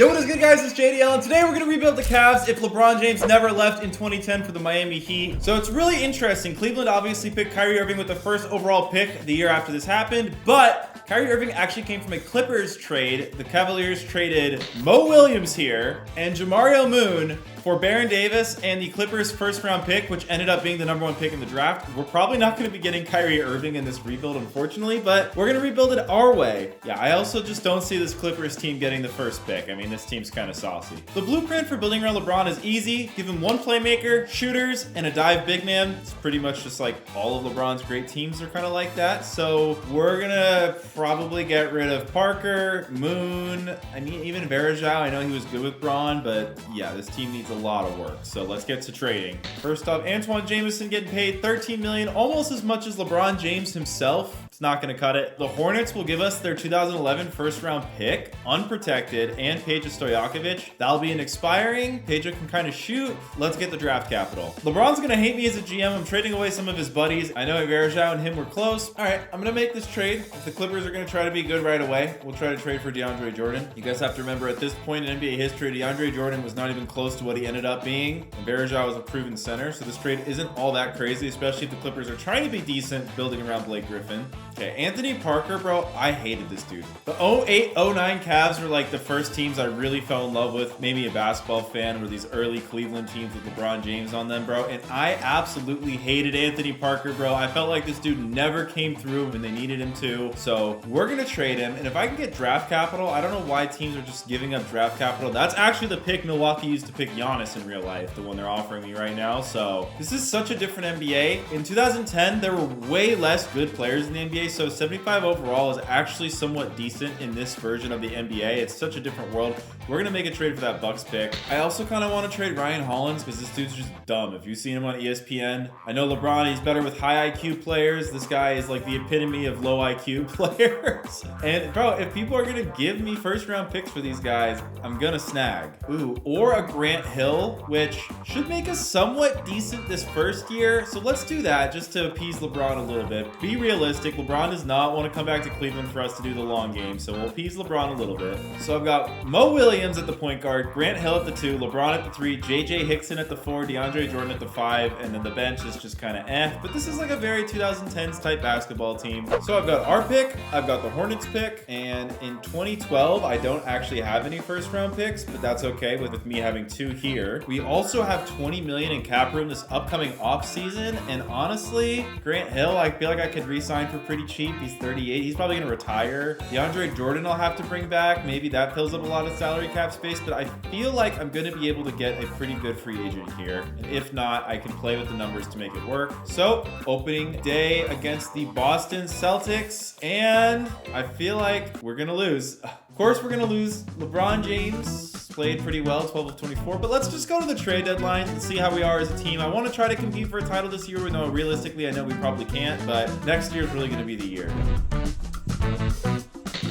Yo, what is good, guys? It's JDL, and today we're going to rebuild the Cavs if LeBron James never left in 2010 for the Miami Heat. So it's really interesting. Cleveland obviously picked Kyrie Irving with the first overall pick the year after this happened, but Kyrie Irving actually came from a Clippers trade. The Cavaliers traded Mo Williams here and Jamario Moon for Baron Davis and the Clippers' first-round pick, which ended up being the #1 pick in the draft. We're probably not going to be getting Kyrie Irving in this rebuild, unfortunately, but we're going to rebuild it our way. Yeah, I also just don't see this Clippers team getting the first pick. I mean, this team's kind of saucy. The blueprint for building around LeBron is easy. Give him one playmaker, shooters, and a dive big man. It's pretty much just like all of LeBron's great teams are kind of like that. So we're going to probably get rid of Parker, Moon, I mean, even Verajao. I know he was good with Braun, but yeah, this team needs a lot of work. So let's get to trading. First off, Antoine Jameson getting paid $13 million, almost as much as LeBron James himself. It's not going to cut it. The Hornets will give us their 2011 first-round pick, unprotected, and Peja Stojakovic. That'll be an expiring. Peja can kind of shoot. Let's get the draft capital. LeBron's going to hate me as a GM. I'm trading away some of his buddies. I know Verajao and him were close. All right, I'm going to make this trade. If the Clippers are going to try to be good right away, we'll try to trade for DeAndre Jordan. You guys have to remember, at this point in NBA history, DeAndre Jordan was not even close to what he ended up being. And Verajao was a proven center, so this trade isn't all that crazy, especially if the Clippers are trying to be decent building around Blake Griffin. Okay, Anthony Parker, bro, I hated this dude. The 08-09 Cavs were like the first teams I really fell in love with. Maybe a basketball fan, were these early Cleveland teams with LeBron James on them, bro. And I absolutely hated Anthony Parker, bro. I felt like this dude never came through when they needed him to. So we're going to trade him. And if I can get draft capital, I don't know why teams are just giving up draft capital. That's actually the pick Milwaukee used to pick Giannis in real life, the one they're offering me right now. So this is such a different NBA. In 2010, there were way less good players in the NBA. So 75 overall is actually somewhat decent in this version of the NBA. It's such a different world. We're going to make a trade for that Bucks pick. I also kind of want to trade Ryan Hollins because this dude's just dumb. If you've seen him on ESPN, I know LeBron, he's better with high IQ players. This guy is like the epitome of low IQ players. And bro, if people are going to give me first round picks for these guys, I'm going to snag. Ooh, or a Grant Hill, which should make us somewhat decent this first year. So let's do that just to appease LeBron a little bit. Be realistic. LeBron does not want to come back to Cleveland for us to do the long game. So we'll appease LeBron a little bit. So I've got Mo Williams at the point guard, Grant Hill at the 2, LeBron at the 3, JJ Hickson at the 4, DeAndre Jordan at the 5, and then the bench is just kind of But this is like a very 2010s type basketball team. So I've got our pick, I've got the Hornets pick, and in 2012, I don't actually have any first round picks, but that's okay with me having 2 here. We also have $20 million in cap room this upcoming off season, and honestly, Grant Hill, I feel like I could re-sign for pretty cheap. He's 38. He's probably going to retire. DeAndre Jordan I'll have to bring back. Maybe that fills up a lot of salary cap space, but I feel like I'm going to be able to get a pretty good free agent here. And if not, I can play with the numbers to make it work. So, opening day against the Boston Celtics, and I feel like we're going to lose. Of course, we're going to lose. LeBron James played pretty well, 12 of 24, but let's just go to the trade deadline and see how we are as a team. I want to try to compete for a title this year. We know realistically, I know we probably can't, but next year is really going to be the year.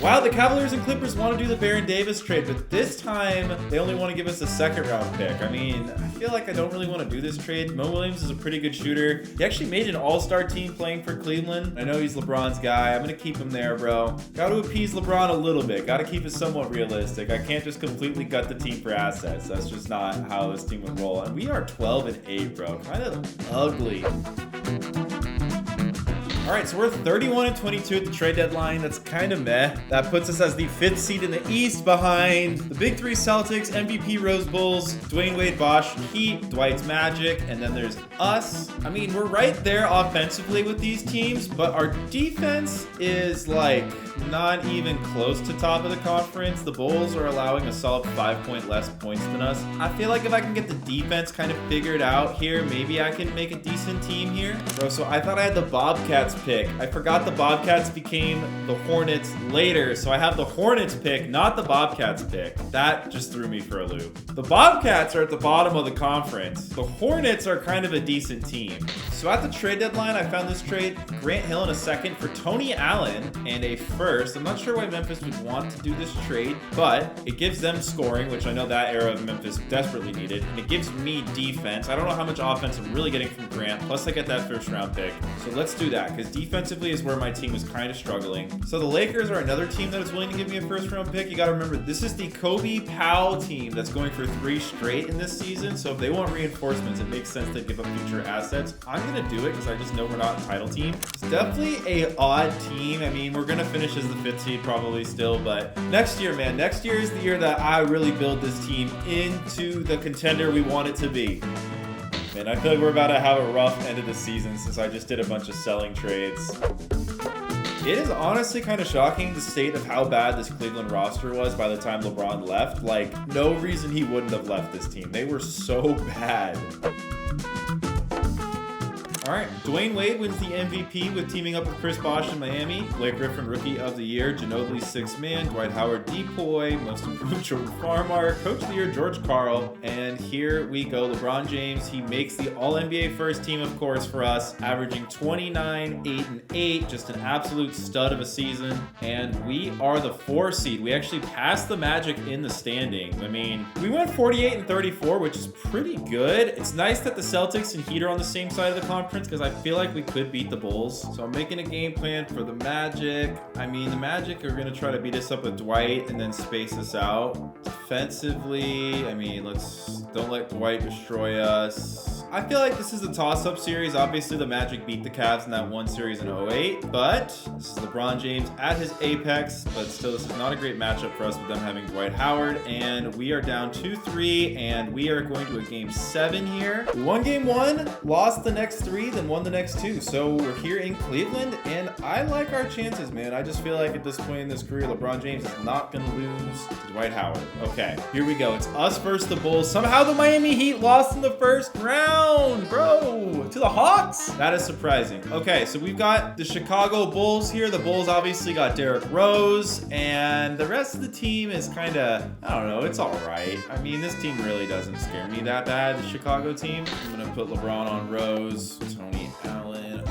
Wow, the Cavaliers and Clippers want to do the Baron Davis trade, but this time they only want to give us a second-round pick. I mean, I feel like I don't really want to do this trade. Mo Williams is a pretty good shooter. He actually made an all-star team playing for Cleveland. I know he's LeBron's guy. I'm going to keep him there, bro. Got to appease LeBron a little bit. Got to keep it somewhat realistic. I can't just completely gut the team for assets. That's just not how this team would roll. And we are 12-8, bro. Kind of ugly. All right, so we're 31-22 at the trade deadline. That's kind of meh. That puts us as the 5th seed in the East behind the Big 3 Celtics, MVP Rose Bulls, Dwayne Wade Bosch Heat, Dwight's Magic, and then there's us. I mean, we're right there offensively with these teams, but our defense is like not even close to top of the conference. The Bulls are allowing a solid 5 point less points than us. I feel like if I can get the defense kind of figured out here, maybe I can make a decent team here. Bro, so I thought I had the Bobcats pick. I forgot the Bobcats became the Hornets later, so I have the Hornets pick, not the Bobcats pick. That just threw me for a loop. The Bobcats are at the bottom of the conference. The Hornets are kind of a decent team. So at the trade deadline, I found this trade, Grant Hill in a second for Tony Allen and a first. I'm not sure why Memphis would want to do this trade, but it gives them scoring, which I know that era of Memphis desperately needed. And it gives me defense. I don't know how much offense I'm really getting from Grant, plus I get that first round pick. So let's do that, because defensively is where my team was kind of struggling. So the Lakers are another team that is willing to give me a first round pick. You got to remember, this is the Kobe Powell team that's going for 3 straight in this season. So if they want reinforcements, it makes sense to give up future assets. I'm going to do it because I just know we're not a title team. It's definitely a odd team. I mean, we're going to finish as the 5th seed probably still, but next year, man, next year is the year that I really build this team into the contender we want it to be. Man, I feel like we're about to have a rough end of the season since I just did a bunch of selling trades. It is honestly kind of shocking the state of how bad this Cleveland roster was by the time LeBron left. Like, no reason he wouldn't have left this team. They were so bad. All right, Dwayne Wade wins the MVP with teaming up with Chris Bosh in Miami. Blake Griffin, Rookie of the Year. Ginobili, 6th Man. Dwight Howard, Depoy. Most Improved, Jordan Farmar. Coach of the Year, George Karl. And here we go, LeBron James. He makes the All-NBA first team, of course, for us, averaging 29, 8, and 8. Just an absolute stud of a season. And we are the 4 seed. We actually passed the Magic in the standing. I mean, we went 48 and 34, which is pretty good. It's nice that the Celtics and Heat are on the same side of the conference, because I feel like we could beat the Bulls. So I'm making a game plan for the Magic. I mean, the Magic are going to try to beat us up with Dwight and then space us out. Defensively, I mean, don't let Dwight destroy us. I feel like this is a toss-up series. Obviously, the Magic beat the Cavs in that one series in 08, but this is LeBron James at his apex, but still, this is not a great matchup for us with them having Dwight Howard, and we are down 2-3, and we are going to a game 7 here. We won game 1, lost the next 3, then won the next 2, so we're here in Cleveland, and I like our chances, man. I just feel like at this point in this career, LeBron James is not going to lose to Dwight Howard. Okay, here we go. It's us versus the Bulls. Somehow the Miami Heat lost in the first round. Bro, to the Hawks? That is surprising. Okay, so we've got the Chicago Bulls here. The Bulls obviously got Derrick Rose, and the rest of the team is kind of, I don't know, it's all right. I mean, this team really doesn't scare me that bad, the Chicago team. I'm going to put LeBron on Rose, Tony Allen,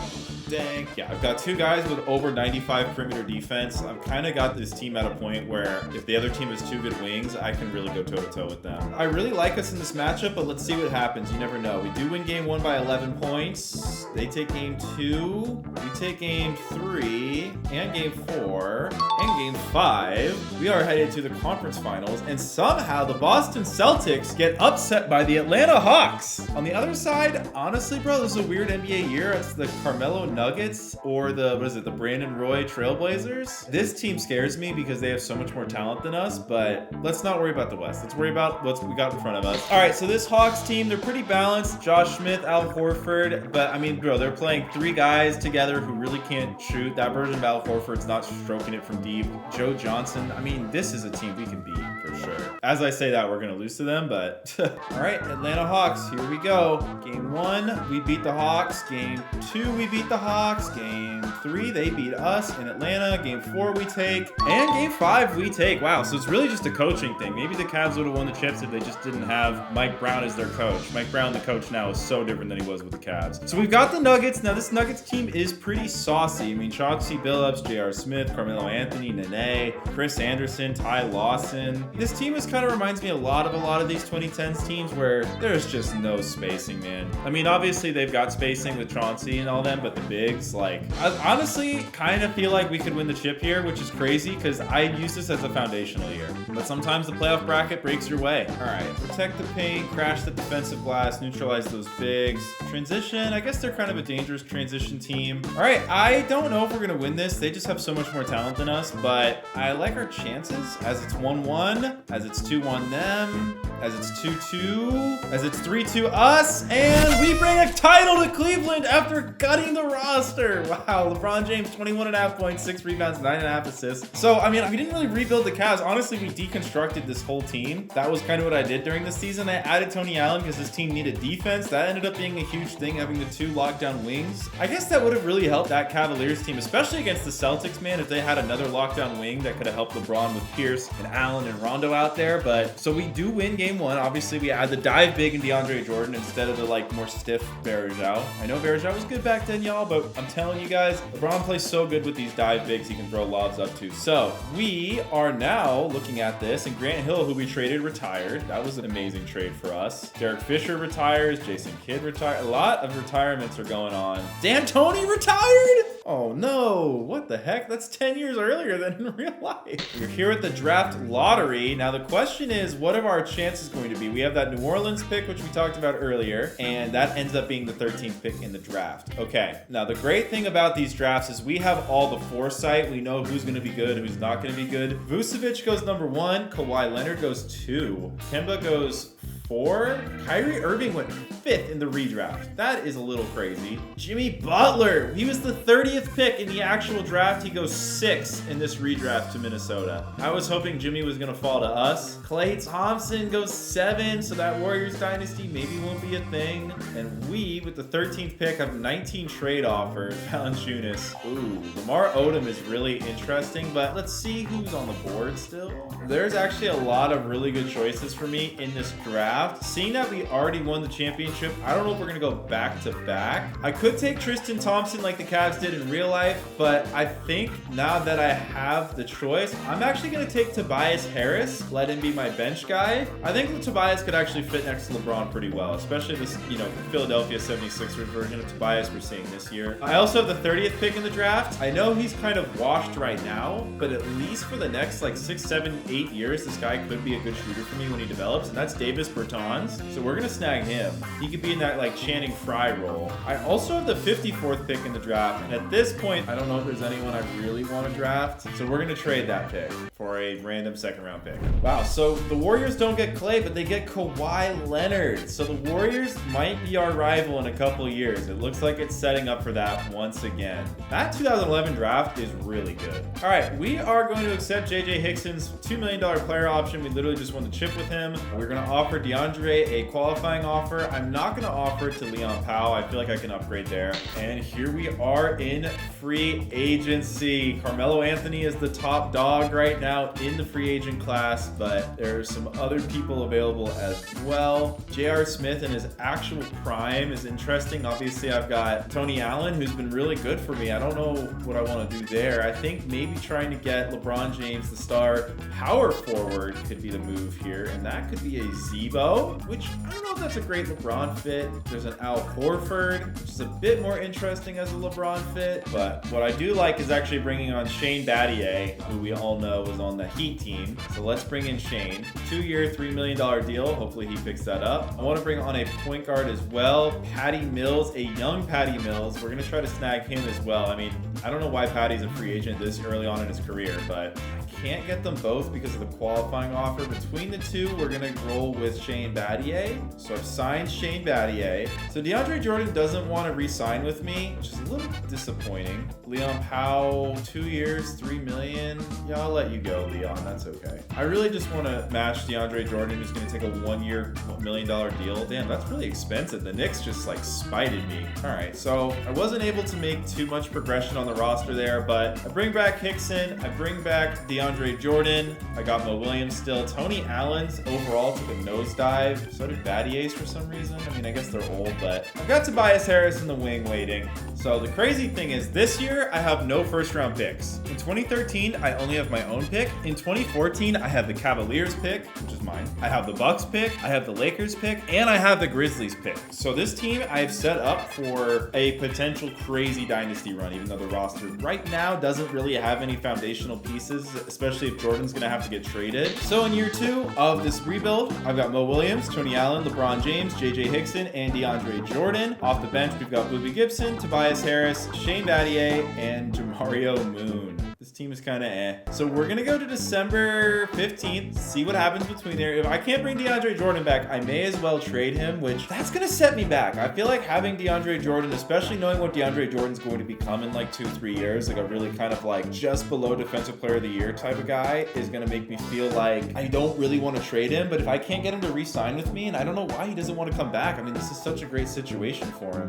Dank. Yeah, I've got 2 guys with over 95 perimeter defense. I've kind of got this team at a point where if the other team has 2 good wings, I can really go toe-to-toe with them. I really like us in this matchup, but let's see what happens. You never know. We do win game 1 by 11 points. They take game 2. We take game 3 and game 4 and game 5. We are headed to the conference finals, and somehow the Boston Celtics get upset by the Atlanta Hawks. On the other side, honestly, bro, this is a weird NBA year. It's the Carmelo Nuggets or the Brandon Roy Trailblazers. This team scares me because they have so much more talent than us, but let's not worry about the West. Let's worry about what we got in front of us. All right, so this Hawks team, they're pretty balanced. Josh Smith, Al Horford, but I mean, bro, they're playing 3 guys together who really can't shoot. That version of Al Horford's not stroking it from deep. Joe Johnson, I mean, this is a team we can beat for sure. As I say that, we're gonna lose to them, but all right, Atlanta Hawks, here we go. Game 1, we beat the Hawks. Game 2, we beat the Hawks. Game 3, they beat us in Atlanta. Game 4, we take, and game 5, we take. Wow, so it's really just a coaching thing. Maybe the Cavs would have won the chips if they just didn't have Mike Brown as their coach. Mike Brown, the coach now, is so different than he was with the Cavs. So we've got the Nuggets. Now, this Nuggets team is pretty saucy. I mean, Chauncey Billups, J.R. Smith, Carmelo Anthony, Nene, Chris Anderson, Ty Lawson. This team kind of reminds me a lot of these 2010s teams where there's just no spacing, man. I mean, obviously, they've got spacing with Chauncey and all them, but the bigs, like, I honestly kind of feel like we could win the chip here, which is crazy because I use this as a foundational year. But sometimes the playoff bracket breaks your way. All right, protect the paint, crash the defensive glass, neutralize those bigs. Transition, I guess they're kind of a dangerous transition team. All right, I don't know if we're going to win this. They just have so much more talent than us, but I like our chances as it's 1-1, as it's 2-1 them, as it's 2-2, as it's 3-2 us, and we bring a title to Cleveland after cutting the roster. Wow, LeBron James, 21.5 points, 6 rebounds, 9.5 assists. So, I mean, we didn't really rebuild the Cavs. Honestly, we deconstructed this whole team. That was kind of what I did during the season. I added Tony Allen because this team needed defense. That ended up being a huge thing, having the 2 lockdown wings. I guess that would have really helped that Cavaliers team, especially against the Celtics, man, if they had another lockdown wing that could have helped LeBron with Pierce and Allen and Rondo out there. But so we do win game 1. Obviously, we add the dive big in DeAndre Jordan instead of the like more stiff Bergeau. I know Bergeau was good back then, y'all, but I'm telling you guys, LeBron plays so good with these dive bigs he can throw lobs up to. So we are now looking at this, and Grant Hill, who we traded, retired. That was an amazing trade for us. Derek Fisher retires. Jason Kidd retired. A lot of retirements are going on. D'Antoni retired? Oh no, what the heck? That's 10 years earlier than in real life. We're here at the draft lottery. Now the question is, what are our chances going to be? We have that New Orleans pick, which we talked about earlier, and that ends up being the 13th pick in the draft. Okay, now the great thing about these drafts is we have all the foresight. We know who's gonna be good, who's not gonna be good. Vucevic goes number 1, Kawhi Leonard goes 2, Kemba goes 4. Kyrie Irving went 5th in the redraft. That is a little crazy. Jimmy Butler, he was the 30th pick in the actual draft. He goes 6th in this redraft to Minnesota. I was hoping Jimmy was gonna fall to us. Klay Thompson goes 7, so that Warriors dynasty maybe won't be a thing. And we, with the 13th pick, have 19 trade offers. Valanciunas. Ooh, Lamar Odom is really interesting, but let's see who's on the board still. There's actually a lot of really good choices for me in this draft. Seeing that we already won the championship, I don't know if we're gonna go back to back. I could take Tristan Thompson like the Cavs did in real life, but I think now that I have the choice, I'm actually gonna take Tobias Harris, let him be my bench guy. I think that Tobias could actually fit next to LeBron pretty well, especially this, Philadelphia 76ers version of Tobias we're seeing this year. I also have the 30th pick in the draft. I know he's kind of washed right now, but at least for the next 6, 7, 8 years, this guy could be a good shooter for me when he develops, and that's Davis Bertans. So we're gonna snag him. He could be in that Channing Frye role. I also have the 54th pick in the draft, and at this point, I don't know if there's anyone I really want to draft, so we're gonna trade that pick for a random second round pick. Wow, so the Warriors don't get Klay, but they get Kawhi Leonard. So the Warriors might be our rival in a couple years. It looks like it's setting up for that once again. That 2011 draft is really good. All right, we are going to accept JJ Hickson's $2 million player option. We literally just won the chip with him. We're gonna offer DeAndre a qualifying offer. I'm not going to offer it to Leon Powell. I feel like I can upgrade there. And here we are in free agency. Carmelo Anthony is the top dog right now in the free agent class, but there are some other people available as well. J.R. Smith in his actual prime is interesting. Obviously, I've got Tony Allen, who's been really good for me. I don't know what I want to do there. I think maybe trying to get LeBron James, the star power forward, could be the move here, and that could be a Zebo, which I don't know if that's a great LeBron fit. There's an Al Horford, which is a bit more interesting as a LeBron fit, but what I do like is actually bringing on Shane Battier, who we all know was on the Heat team. So let's bring in Shane. 2-year, $3 million deal. Hopefully he picks that up. I want to bring on a point guard as well. Patty Mills, a young Patty Mills. We're going to try to snag him as well. I mean, I don't know why Patty's a free agent this early on in his career, but I can't get them both because of the qualifying offer. Between the two, we're going to roll with Shane Battier. So I've signed Shane Battier. So DeAndre Jordan doesn't want to re-sign with me, which is a little disappointing. Leon Powell, 2 years, $3 million. Yeah, I'll let you go, Leon. That's okay. I really just want to match DeAndre Jordan, who's going to take a 1-year, $1 million deal. Damn, that's really expensive. The Knicks just spited me. All right, so I wasn't able to make too much progression on the roster there, but I bring back Hickson. I bring back DeAndre Jordan. I got Mo Williams still. Tony Allen's overall took a nosedive. So did Battier's for some reason. I mean, I guess they're old, but I've got Tobias Harris in the wing waiting. So the crazy thing is this year I have no first round picks. In 2013, I only have my own pick. In 2014, I have the Cavaliers pick, which is mine. I have the Bucks pick, I have the Lakers pick, and I have the Grizzlies pick. So this team I've set up for a potential crazy dynasty run, even though the roster right now doesn't really have any foundational pieces, especially if Jordan's gonna have to get traded. So in year 2 of this rebuild, I've got Mo Williams, Tony Allen, LeBron James, JJ Hickson, and DeAndre Jordan. Off the bench, we've got Boobie Gibson, Tobias Harris, Shane Battier, and Jamario Moon. This team is kind of eh. So we're going to go to December 15th, see what happens between there. If I can't bring DeAndre Jordan back, I may as well trade him, which that's going to set me back. I feel like having DeAndre Jordan, especially knowing what DeAndre Jordan's going to become in 2-3 years, a really kind of just below defensive player of the year type of guy, is going to make me feel like I don't really want to trade him. But if I can't get him to re-sign with me, and I don't know why he doesn't want to come back. I mean, this is such a great situation for him.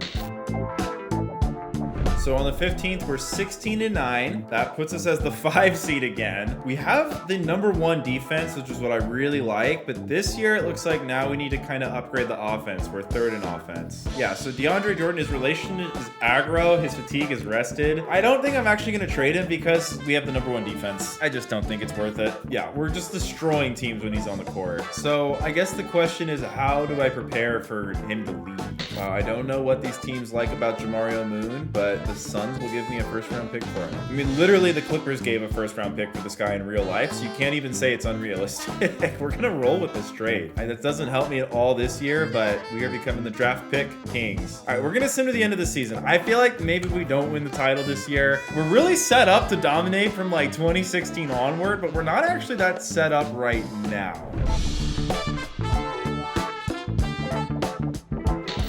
So on the 15th, we're 16-9. That puts us as the 5 seed again. We have the number 1 defense, which is what I really like. But this year, it looks like now we need to kind of upgrade the offense. We're 3rd in offense. Yeah, so DeAndre Jordan, his relation is aggro. His fatigue is rested. I don't think I'm actually going to trade him because we have the number 1 defense. I just don't think it's worth it. Yeah, we're just destroying teams when he's on the court. So I guess the question is, how do I prepare for him to leave? Wow, I don't know what these teams like about Jamario Moon, but the Suns will give me a first-round pick for him. I mean, literally the Clippers gave a first-round pick for this guy in real life, so you can't even say it's unrealistic. We're gonna roll with this trade. That doesn't help me at all this year, but we are becoming the draft pick kings. All right, we're gonna sim to the end of the season. I feel like maybe we don't win the title this year. We're really set up to dominate from like 2016 onward, but we're not actually that set up right now.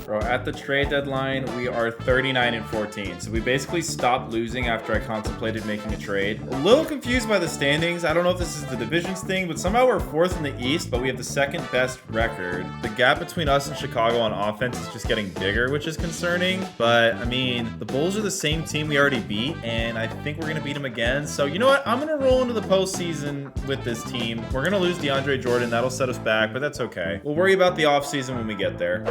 Bro, at the trade deadline, we are 39-14. So we basically stopped losing after I contemplated making a trade. A little confused by the standings. I don't know if this is the divisions thing, but somehow we're 4th in the East, but we have the 2nd best record. The gap between us and Chicago on offense is just getting bigger, which is concerning. But I mean, the Bulls are the same team we already beat, and I think we're gonna beat them again. So you know what? I'm gonna roll into the postseason with this team. We're gonna lose DeAndre Jordan. That'll set us back, but that's okay. We'll worry about the offseason when we get there.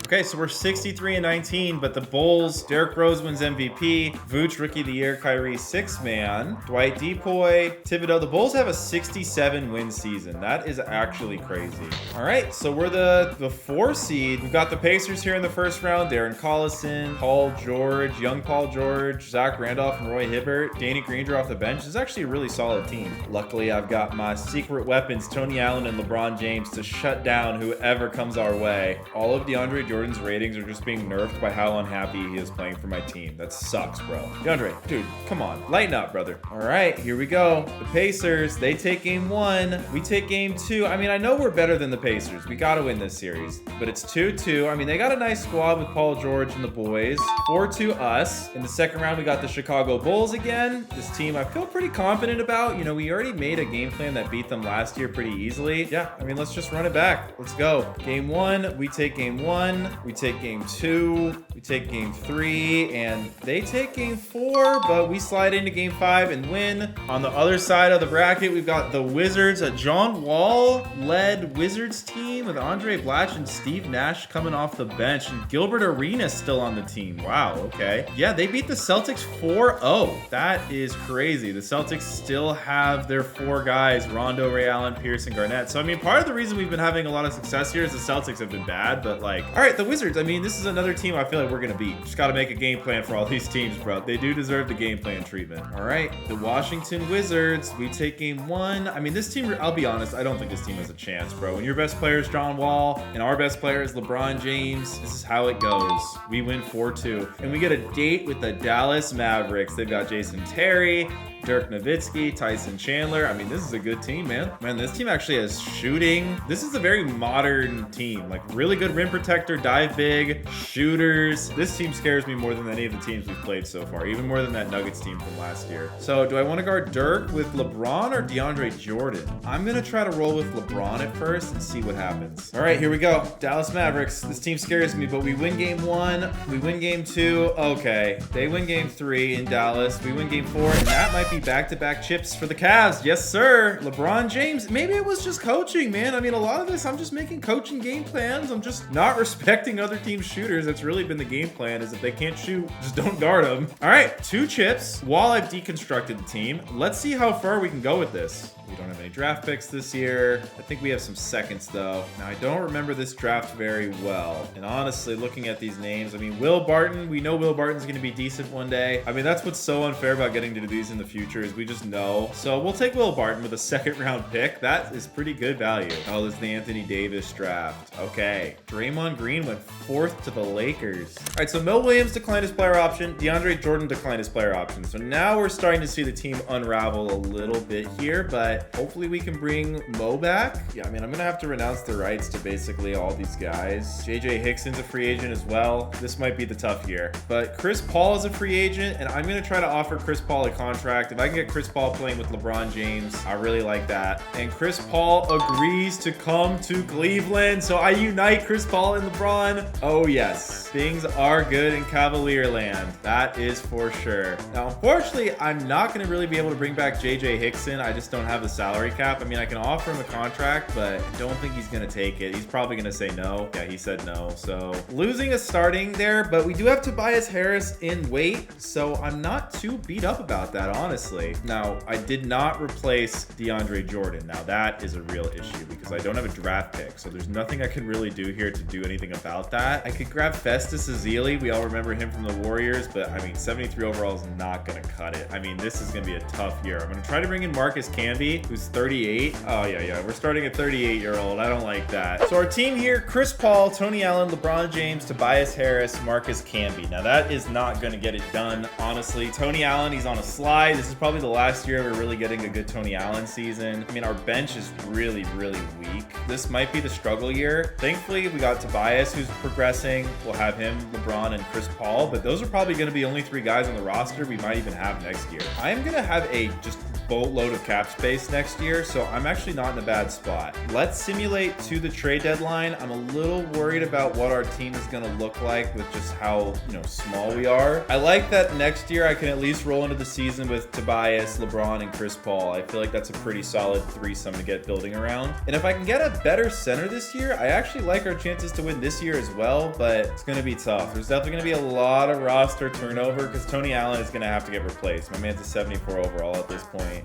Okay, so we're 63-19, but the Bulls, Derrick Rose wins MVP, Vooch Rookie of the Year, Kyrie 6-man, Dwight Depoy, Thibodeau. The Bulls have a 67-win season. That is actually crazy. All right, so we're the 4 seed. We've got the Pacers here in the first round. Darren Collison, Paul George, young Paul George, Zach Randolph, and Roy Hibbert. Danny Granger off the bench. This is actually a really solid team. Luckily, I've got my secret weapons, Tony Allen and LeBron James, to shut down whoever comes our way. All of DeAndre Jordan's ratings are just being nerfed by how unhappy he is playing for my team. That sucks, bro. DeAndre, dude, come on. Lighten up, brother. All right, here we go. The Pacers, they take game 1. We take game 2. I mean, I know we're better than the Pacers. We got to win this series, but it's 2-2. I mean, they got a nice squad with Paul George and the boys. 4-2 us. In the second round, we got the Chicago Bulls again. This team I feel pretty confident about. You know, we already made a game plan that beat them last year pretty easily. Yeah, I mean, let's just run it back. Let's go. Game 1, we take game 1. We take game 2, we take game 3, and they take game 4, but we slide into game 5 and win. On the other side of the bracket, we've got the Wizards, a John Wall-led Wizards team with Andre Blatch and Steve Nash coming off the bench, and Gilbert Arenas still on the team. Wow, okay. Yeah, they beat the Celtics 4-0. That is crazy. The Celtics still have their 4 guys, Rondo, Ray Allen, Pierce, and Garnett. So, I mean, part of the reason we've been having a lot of success here is the Celtics have been bad, but like, all right, the Wizards, I mean, this is another team I feel like we're going to beat. Just got to make a game plan for all these teams, bro. They do deserve the game plan treatment. All right, the Washington Wizards, we take game 1. I mean, this team, I'll be honest, I don't think this team has a chance, bro. When your best player is John Wall and our best player is LeBron James, this is how it goes. We win 4-2. And we get a date with the Dallas Mavericks. They've got Jason Terry, Dirk Nowitzki, Tyson Chandler. I mean, this is a good team, man. Man, this team actually has shooting. This is a very modern team. Like, really good rim protector, dive big, shooters. This team scares me more than any of the teams we've played so far, even more than that Nuggets team from last year. So, do I want to guard Dirk with LeBron or DeAndre Jordan? I'm going to try to roll with LeBron at first and see what happens. All right, here we go. Dallas Mavericks. This team scares me, but we win game 1. We win game 2. Okay. They win game 3 in Dallas. We win game 4, and that might be back-to-back chips for the Cavs. Yes, sir. LeBron James. Maybe it was just coaching, man. I mean, a lot of this, I'm just making coaching game plans. I'm just not respecting other teams' shooters. That's really been the game plan, is if they can't shoot, just don't guard them. All right, 2 chips while I've deconstructed the team. Let's see how far we can go with this. We don't have any draft picks this year. I think we have some seconds, though. Now, I don't remember this draft very well. And honestly, looking at these names, I mean, Will Barton, we know Will Barton's going to be decent one day. I mean, that's what's so unfair about getting to do these in the future, is we just know. So we'll take Will Barton with a 2nd-round pick. That is pretty good value. Oh, this is the Anthony Davis draft. Okay. Draymond Green went 4th to the Lakers. All right, so Mo Williams declined his player option. DeAndre Jordan declined his player option. So now we're starting to see the team unravel a little bit here, but hopefully we can bring Mo back. Yeah, I mean, I'm going to have to renounce the rights to basically all these guys. JJ Hickson's a free agent as well. This might be the tough year. But Chris Paul is a free agent, and I'm going to try to offer Chris Paul a contract. If I can get Chris Paul playing with LeBron James, I really like that. And Chris Paul agrees to come to Cleveland, so I unite Chris Paul and LeBron. Oh, yes. Things are good in Cavalier land. That is for sure. Now, unfortunately, I'm not going to really be able to bring back JJ Hickson. I just don't have the salary cap. I mean, I can offer him a contract, but I don't think he's going to take it. He's probably going to say no. Yeah, he said no. So losing a starting there, but we do have Tobias Harris in weight, so I'm not too beat up about that, honestly. honestly. Now, I did not replace DeAndre Jordan. Now, that is a real issue because I don't have a draft pick, so there's nothing I can really do here to do anything about that. I could grab Festus Ezeli. We all remember him from the Warriors, but I mean, 73 overall is not going to cut it. I mean, this is going to be a tough year. I'm going to try to bring in Marcus Camby, who's 38. Oh, yeah. We're starting a 38-year-old. I don't like that. So our team here, Chris Paul, Tony Allen, LeBron James, Tobias Harris, Marcus Camby. Now, that is not going to get it done, honestly. Tony Allen, he's on a slide. This is probably the last year we're really getting a good Tony Allen season. I mean, our bench is really, really weak. This might be the struggle year. Thankfully, we got Tobias, who's progressing. We'll have him, LeBron, and Chris Paul, but those are probably going to be only 3 guys on the roster we might even have next year. I am going to have a just boatload of cap space next year, so I'm actually not in a bad spot. Let's simulate to the trade deadline. I'm a little worried about what our team is going to look like with just how, small we are. I like that next year I can at least roll into the season with Tobias, LeBron, and Chris Paul. I feel like that's a pretty solid threesome to get building around. And if I can get a better center this year, I actually like our chances to win this year as well, but it's going to be tough. There's definitely going to be a lot of roster turnover because Tony Allen is going to have to get replaced. My man's a 74 overall at this point.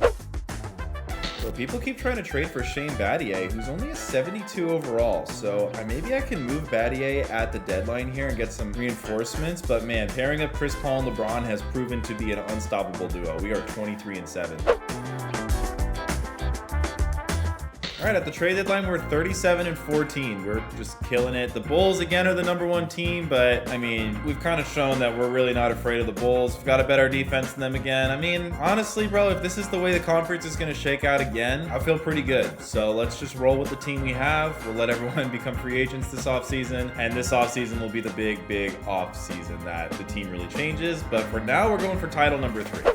So people keep trying to trade for Shane Battier, who's only a 72 overall. So maybe I can move Battier at the deadline here and get some reinforcements. But man, pairing up Chris Paul and LeBron has proven to be an unstoppable duo. We are 23-7. All right, at the trade deadline, we're 37-14. We're just killing it. The Bulls, again, are the #1 team, but, I mean, we've kind of shown that we're really not afraid of the Bulls. We've got a better defense than them again. I mean, honestly, bro, if this is the way the conference is going to shake out again, I feel pretty good. So let's just roll with the team we have. We'll let everyone become free agents this offseason, and this offseason will be the big, big offseason that the team really changes. But for now, we're going for title number 3.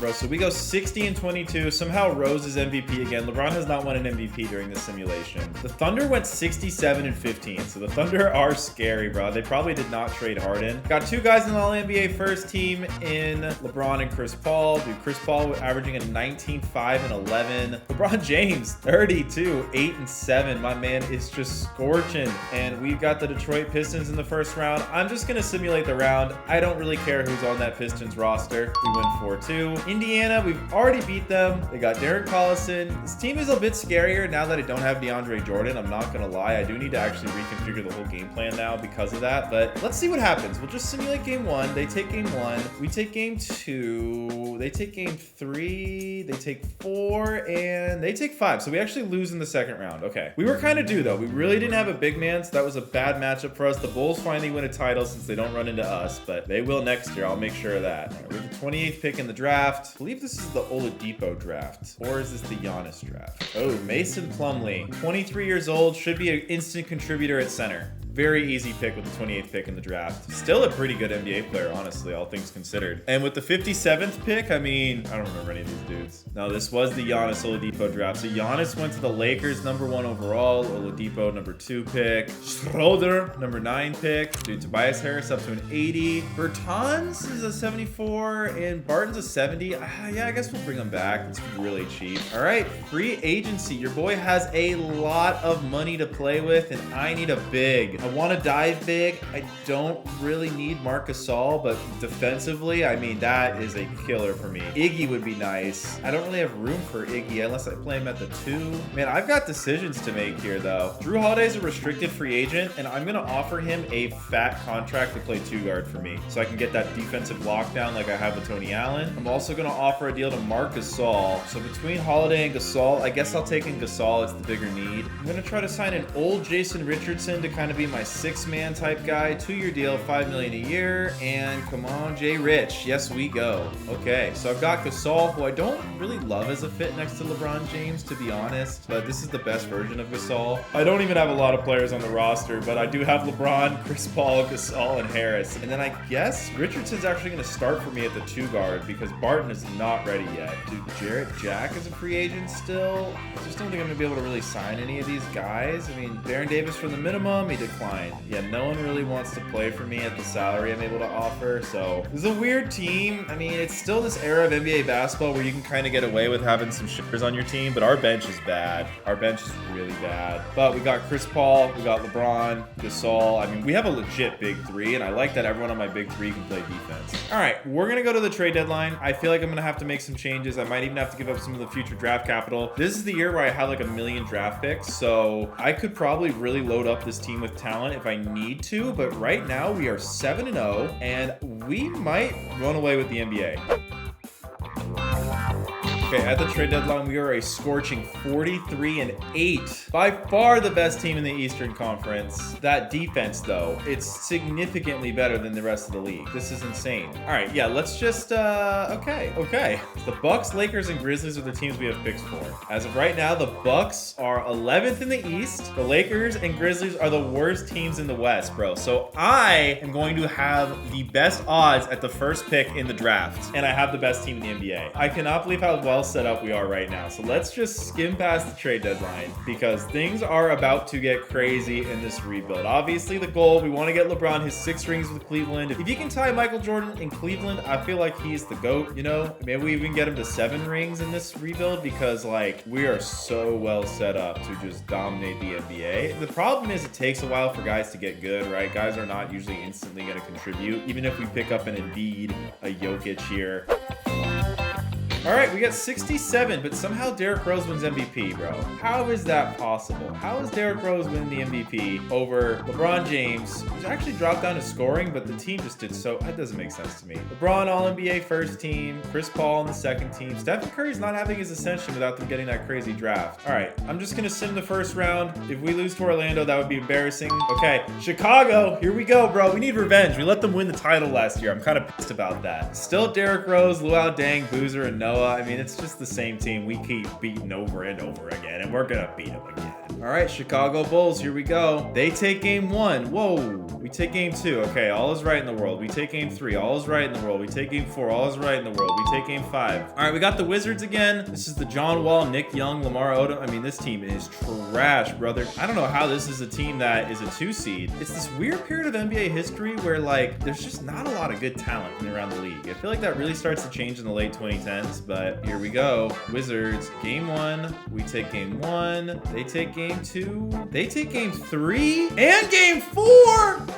Bro, so we go 60-22. Somehow Rose is MVP again. LeBron has not won an MVP during this simulation. The Thunder went 67-15. So the Thunder are scary, bro. They probably did not trade Harden. Got 2 guys in the All-NBA first team in LeBron and Chris Paul. Dude, Chris Paul averaging a 19-5-11. LeBron James, 32, 8-7. My man is just scorching. And we've got the Detroit Pistons in the first round. I'm just going to simulate the round. I don't really care who's on that Pistons roster. We win 4-2. Indiana, we've already beat them. They got Derek Collison. This team is a bit scarier now that I don't have DeAndre Jordan. I'm not going to lie. I do need to actually reconfigure the whole game plan now because of that. But let's see what happens. We'll just simulate game 1. They take game 1. We take game 2. They take game 3. They take 4. And they take 5. So we actually lose in the second round. Okay. We were kind of due, though. We really didn't have a big man, so that was a bad matchup for us. The Bulls finally win a title since they don't run into us, but they will next year. I'll make sure of that. We're the 28th pick in the draft. I believe this is the Oladipo draft, or is this the Giannis draft? Oh, Mason Plumlee, 23 years old, should be an instant contributor at center. Very easy pick with the 28th pick in the draft. Still a pretty good NBA player, honestly, all things considered. And with the 57th pick, I mean, I don't remember any of these dudes. No, this was the Giannis Oladipo draft. So Giannis went to the Lakers, #1 overall. Oladipo, #2 pick. Schroeder, #9 pick. Dude, Tobias Harris up to an 80. Bertans is a 74, and Barton's a 70. Yeah, I guess we'll bring him back. It's really cheap. All right, free agency. Your boy has a lot of money to play with, and I need a big. I want to dive big. I don't really need Marc Gasol, but defensively, I mean, that is a killer for me. Iggy would be nice. I don't really have room for Iggy unless I play him at the 2. Man, I've got decisions to make here, though. Drew Holiday is a restricted free agent, and I'm going to offer him a fat contract to play 2 guard for me, so I can get that defensive lockdown like I have with Tony Allen. I'm also going to offer a deal to Marc Gasol. So between Holiday and Gasol, I guess I'll take in Gasol. It's the bigger need. I'm going to try to sign an old Jason Richardson to kind of be my 6-man type guy. 2-year deal, $5 million a year. And come on, Jay Rich. Yes, we go. Okay, so I've got Gasol, who I don't really love as a fit next to LeBron James, to be honest. But this is the best version of Gasol. I don't even have a lot of players on the roster, but I do have LeBron, Chris Paul, Gasol, and Harris. And then I guess Richardson's actually going to start for me at the 2 guard because Barton is not ready yet. Dude, Jarrett Jack is a free agent still. I just don't think I'm going to be able to really sign any of these guys. I mean, Baron Davis for the minimum. He did declined. Yeah, no one really wants to play for me at the salary I'm able to offer, so it's a weird team. I mean, it's still this era of NBA basketball where you can kind of get away with having some shippers on your team, but our bench is bad. Our bench is really bad. But we got Chris Paul, we got LeBron, Gasol. I mean, we have a legit big three, and I like that everyone on my big three can play defense. All right, we're gonna go to the trade deadline. I feel like I'm gonna have to make some changes. I might even have to give up some of the future draft capital. This is the year where I have like 1 million draft picks, so I could probably really load up this team with talent if I need to, but right now we are 7-0, and we might run away with the NBA. Okay, at the trade deadline, we are a scorching 43-8. By far the best team in the Eastern Conference. That defense, though, it's significantly better than the rest of the league. This is insane. All right, yeah, let's just, okay. The Bucks, Lakers, and Grizzlies are the teams we have picks for. As of right now, the Bucks are 11th in the East. The Lakers and Grizzlies are the worst teams in the West, bro. So I am going to have the best odds at the first pick in the draft, and I have the best team in the NBA. I cannot believe how well set up we are right now. So let's just skim past the trade deadline because things are about to get crazy in this rebuild. Obviously, the goal, we want to get LeBron his 6 rings with Cleveland. If you can tie Michael Jordan in Cleveland, I feel like he's the GOAT, you know? Maybe we even get him to 7 rings in this rebuild because, like, we are so well set up to just dominate the NBA. The problem is it takes a while for guys to get good, right? Guys are not usually instantly going to contribute, even if we pick up an Embiid, a Jokic here. All right, we got 67, but somehow Derrick Rose wins MVP, bro. How is that possible? How is Derrick Rose winning the MVP over LeBron James, who's actually dropped down his scoring, but the team just did so... That doesn't make sense to me. LeBron All-NBA first team, Chris Paul on the second team. Stephen Curry's not having his ascension without them getting that crazy draft. All right, I'm just going to sim the first round. If we lose to Orlando, that would be embarrassing. Okay, Chicago, here we go, bro. We need revenge. We let them win the title last year. I'm kind of pissed about that. Still Derrick Rose, Luau Deng, Boozer, and Noah. I mean, it's just the same team we keep beating over and over again, and we're gonna beat them again. All right, Chicago Bulls, here we go. They take game 1. Whoa, we take game 2. Okay, all is right in the world. We take game 3. All is right in the world. We take game 4. All is right in the world. We take game 5. All right, we got the Wizards again. This is the John Wall, Nick Young, Lamar Odom. I mean, this team is trash, brother. I don't know how this is a team that is a 2 seed. It's this weird period of NBA history where, like, there's just not a lot of good talent around the league. I feel like that really starts to change in the late 2010s, but here we go. Wizards, game 1. We take game 1. They take game 2. They take game 3 and game 4.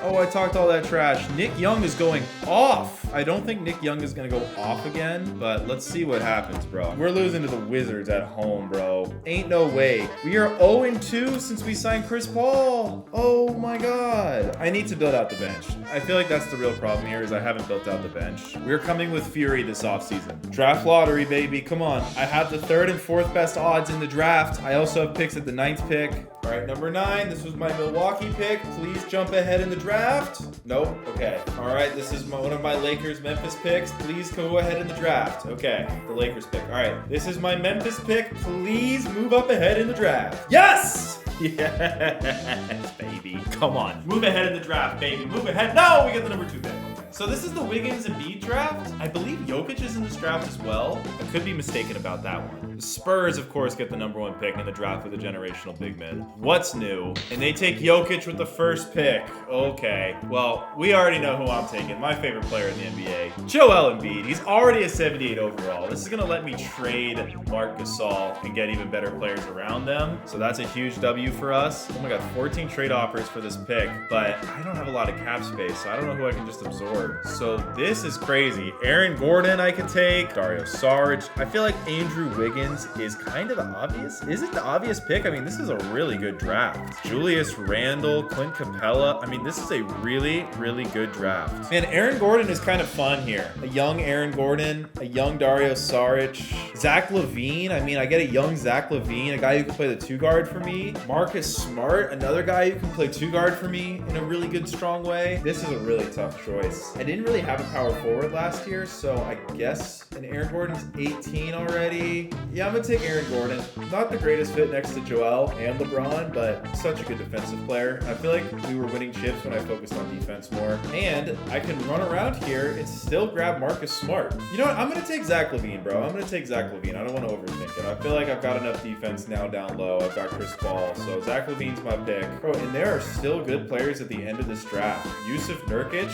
Oh, I talked all that trash. Nick Young is going off. I don't think Nick Young is going to go off again, but let's see what happens, bro. We're losing to the Wizards at home, bro. Ain't no way. We are 0-2 since we signed Chris Paul. Oh my God. I need to build out the bench. I feel like that's the real problem here is I haven't built out the bench. We're coming with fury this offseason. Draft lottery, baby. Come on. I have the 3rd and 4th best odds in the draft. I also have picks at the 9th pick. All right, number 9. This was my Milwaukee pick. Please jump ahead in the draft. Nope. Okay. All right, this is one of my Lakers Memphis picks. Please go ahead in the draft. Okay, the Lakers pick. All right, this is my Memphis pick. Please move up ahead in the draft. Yes! Yes, baby. Come on. Move ahead in the draft, baby. Move ahead. No, we get the number 2 pick. So this is the Wiggins and Embiid draft. I believe Jokic is in this draft as well. I could be mistaken about that one. The Spurs, of course, get the number 1 pick in the draft with a generational big man. What's new? And they take Jokic with the 1st pick. Okay. Well, we already know who I'm taking. My favorite player in the NBA. Joel Embiid. He's already a 78 overall. This is going to let me trade Marc Gasol and get even better players around them. So that's a huge W for us. Oh my God, 14 trade offers for this pick. But I don't have a lot of cap space, so I don't know who I can just absorb. So this is crazy. Aaron Gordon I could take. Dario Saric. I feel like Andrew Wiggins is kind of the obvious. Is it the obvious pick? I mean, this is a really good draft. Julius Randle, Clint Capella. I mean, this is a really, really good draft. Man, Aaron Gordon is kind of fun here. A young Aaron Gordon, a young Dario Saric, Zach LaVine. I mean, I get a young Zach LaVine, a guy who can play the 2 guard for me. Marcus Smart, another guy who can play 2 guard for me in a really good, strong way. This is a really tough choice. I didn't really have a power forward last year, so I guess an Aaron Gordon's 18 already. Yeah, I'm gonna take Aaron Gordon. Not the greatest fit next to Joel and LeBron, but such a good defensive player. I feel like we were winning chips when I focused on defense more. And I can run around here and still grab Marcus Smart. You know what? I'm gonna take Zach LaVine, bro. I'm gonna take Zach LaVine. I don't want to overthink it. I feel like I've got enough defense now down low. I've got Chris Paul, so Zach LaVine's my pick. Bro, and there are still good players at the end of this draft. Yusuf Nurkic,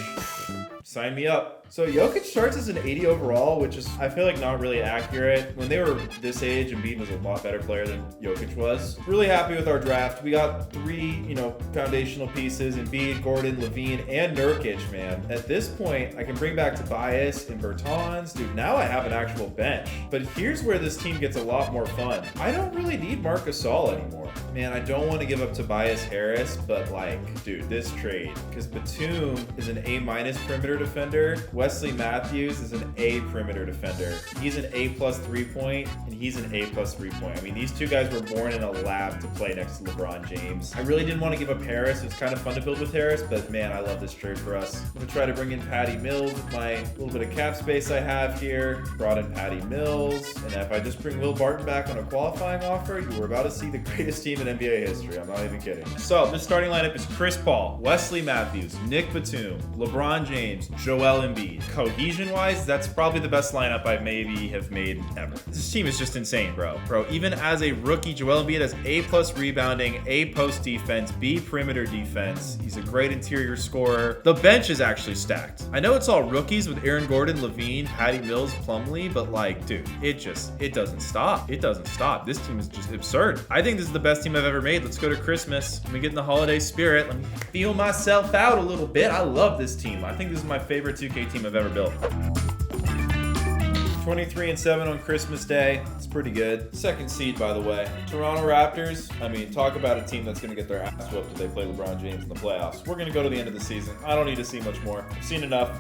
sign me up. So Jokic starts as an 80 overall, which is, I feel like, not really accurate. When they were this age, Embiid was a lot better player than Jokic was. Really happy with our draft. We got 3, foundational pieces: Embiid, Gordon, LaVine, and Nurkic, man. At this point, I can bring back Tobias and Bertans. Dude, now I have an actual bench. But here's where this team gets a lot more fun. I don't really need Marc Gasol anymore. Man, I don't want to give up Tobias Harris, but dude, this trade. Because Batum is an A- perimeter defender. Wesley Matthews is an A perimeter defender. He's an A+ 3-point, and he's an A+ 3-point. I mean, these two guys were born in a lab to play next to LeBron James. I really didn't want to give up Harris. It was kind of fun to build with Harris, but man, I love this trade for us. I'm gonna try to bring in Patty Mills with my little bit of cap space I have here. Brought in Patty Mills, and if I just bring Will Barton back on a qualifying offer, you were about to see the greatest team in NBA history. I'm not even kidding. So this starting lineup is Chris Paul, Wesley Matthews, Nick Batum, LeBron James, Joel Embiid. Cohesion-wise, that's probably the best lineup I maybe have made ever. This team is just insane, bro. Even as a rookie, Joel Embiid has A+ rebounding, A post defense, B perimeter defense. He's a great interior scorer. The bench is actually stacked. I know it's all rookies with Aaron Gordon, LaVine, Patty Mills, Plumlee, but dude, it doesn't stop. It doesn't stop. This team is just absurd. I think this is the best team I've ever made. Let's go to Christmas. Let me get in the holiday spirit. Let me feel myself out a little bit. I love this team. I think this is my favorite 2K team I've ever built. 23-7 on Christmas Day. It's pretty good. Second seed, by the way. Toronto Raptors. I mean, talk about a team that's going to get their ass whooped if they play LeBron James in the playoffs. We're going to go to the end of the season. I don't need to see much more. I've seen enough.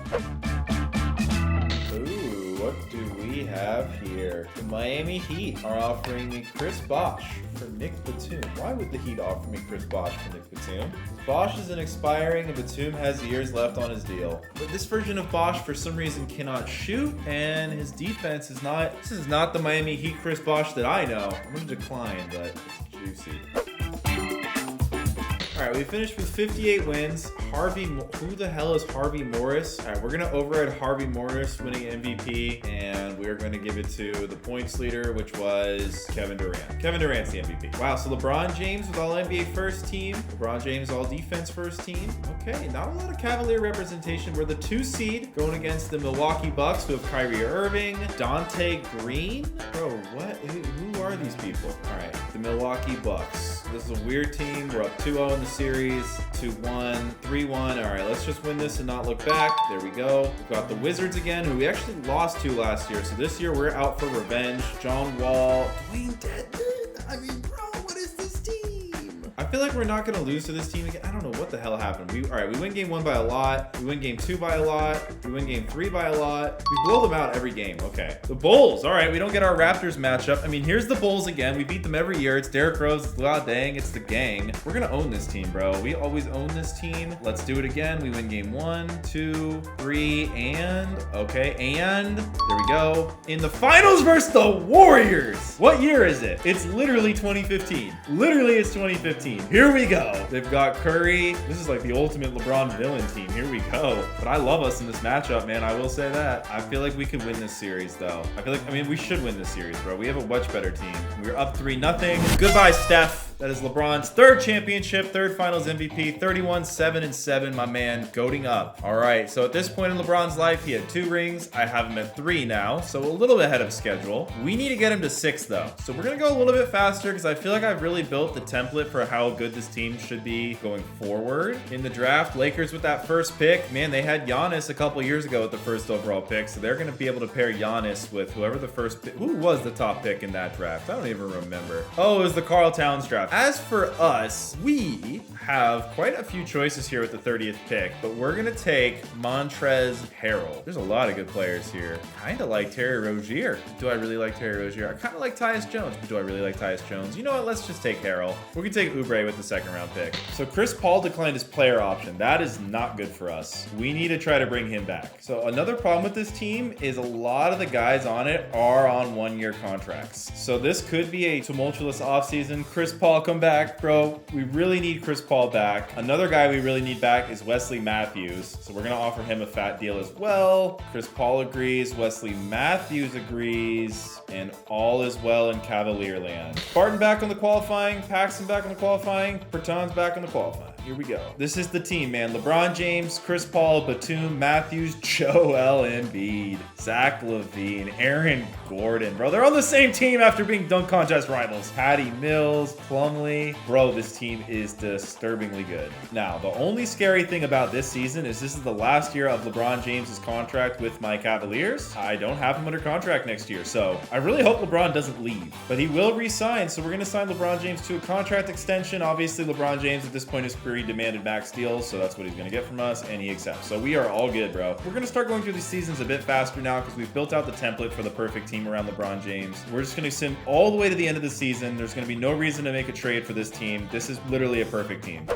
Ooh, what do we have here? The Miami Heat are offering me Chris Bosh for Nick Batum. Why would the Heat offer me Chris Bosh for Nick Batum? Bosh is an expiring and Batum has years left on his deal. But this version of Bosh for some reason cannot shoot, and his defense is not. This is not the Miami Heat Chris Bosh that I know. I'm going to decline, but it's juicy. All right, we finished with 58 wins. Who the hell is Harvey Morris? All right, we're going to override Harvey Morris winning MVP, and we're going to give it to the points leader, which was Kevin Durant. Kevin Durant's the MVP. Wow, so LeBron James with all NBA first team. LeBron James all defense first team. Okay, not a lot of Cavalier representation. We're the 2 seed going against the Milwaukee Bucks who have Kyrie Irving, Dante Green. Bro, what? Who are these people? All right, the Milwaukee Bucks. This is a weird team. We're up 2-0 in the series, 2-1, 3-1. All right, let's just win this and not look back. There we go. We've got the Wizards again, who we actually lost to last year. So this year we're out for revenge. John Wall, Dwayne Dedmon. I mean, bro, what is this team? I feel like we're not going to lose to this team again. I don't know what the hell happened. All right, we win game 1 by a lot. We win game 2 by a lot. We win game 3 by a lot. We blow them out every game. Okay. The Bulls. All right, we don't get our Raptors matchup. I mean, here's the Bulls again. We beat them every year. It's Derrick Rose. It's God dang. It's the gang. We're going to own this team, bro. We always own this team. Let's do it again. We win game 1, 2, 3, and okay. And there we go. In the finals versus the Warriors. What year is it? It's literally 2015. Literally, it's 2015. Here we go. They've got Curry. This is like the ultimate LeBron villain team. Here we go. But I love us in this matchup, man. I will say that. I feel like we could win this series, though. We should win this series, bro. We have a much better team. We're up 3-0. Goodbye, Steph. That is LeBron's 3rd championship, 3rd finals MVP, 31-7-7, my man, goating up. All right, so at this point in LeBron's life, he had 2 rings. I have him at 3 now, so a little bit ahead of schedule. We need to get him to 6, though. So we're going to go a little bit faster because I feel like I've really built the template for how good this team should be going forward. In the draft, Lakers with that first pick, man, they had Giannis a couple years ago with the 1st overall pick, so they're going to be able to pair Giannis with whoever the first pick. Who was the top pick in that draft? I don't even remember. Oh, it was the Karl Towns draft. as for us, we have quite a few choices here with the 30th pick, but we're gonna take Montrezl Harrell. There's a lot of good players here. Kinda like Terry Rozier. Do I really like Terry Rozier? I kinda like Tyus Jones, but do I really like Tyus Jones? You know what? Let's just take Harrell. We're gonna take Oubre with the 2nd round pick. So Chris Paul declined his player option. That is not good for us. We need to try to bring him back. So another problem with this team is a lot of the guys on it are on 1-year contracts. So this could be a tumultuous offseason. Chris Paul, come back, bro. We really need Chris Paul back. Another guy we really need back is Wesley Matthews. So we're gonna offer him a fat deal as well. Chris Paul agrees, Wesley Matthews agrees, and all is well in Cavalier land. Barton back on the qualifying, Paxson back on the qualifying, Bertans back on the qualifying. Here we go. This is the team, man. LeBron James, Chris Paul, Batum, Matthews, Joel Embiid, Zach LaVine, Aaron Gordon. Bro, they're on the same team after being dunk contest rivals. Patty Mills, Plumlee. Bro, this team is disturbingly good. Now, the only scary thing about this season is this is the last year of LeBron James's contract with my Cavaliers. I don't have him under contract next year, so I really hope LeBron doesn't leave. But he will re-sign, so we're going to sign LeBron James to a contract extension. Obviously, LeBron James at this point is he demanded max deals, so that's what he's going to get from us, and he accepts. So we are all good, bro. We're going to start going through these seasons a bit faster now because we've built out the template for the perfect team around LeBron James. We're just going to sim all the way to the end of the season. There's going to be no reason to make a trade for this team. This is literally a perfect team.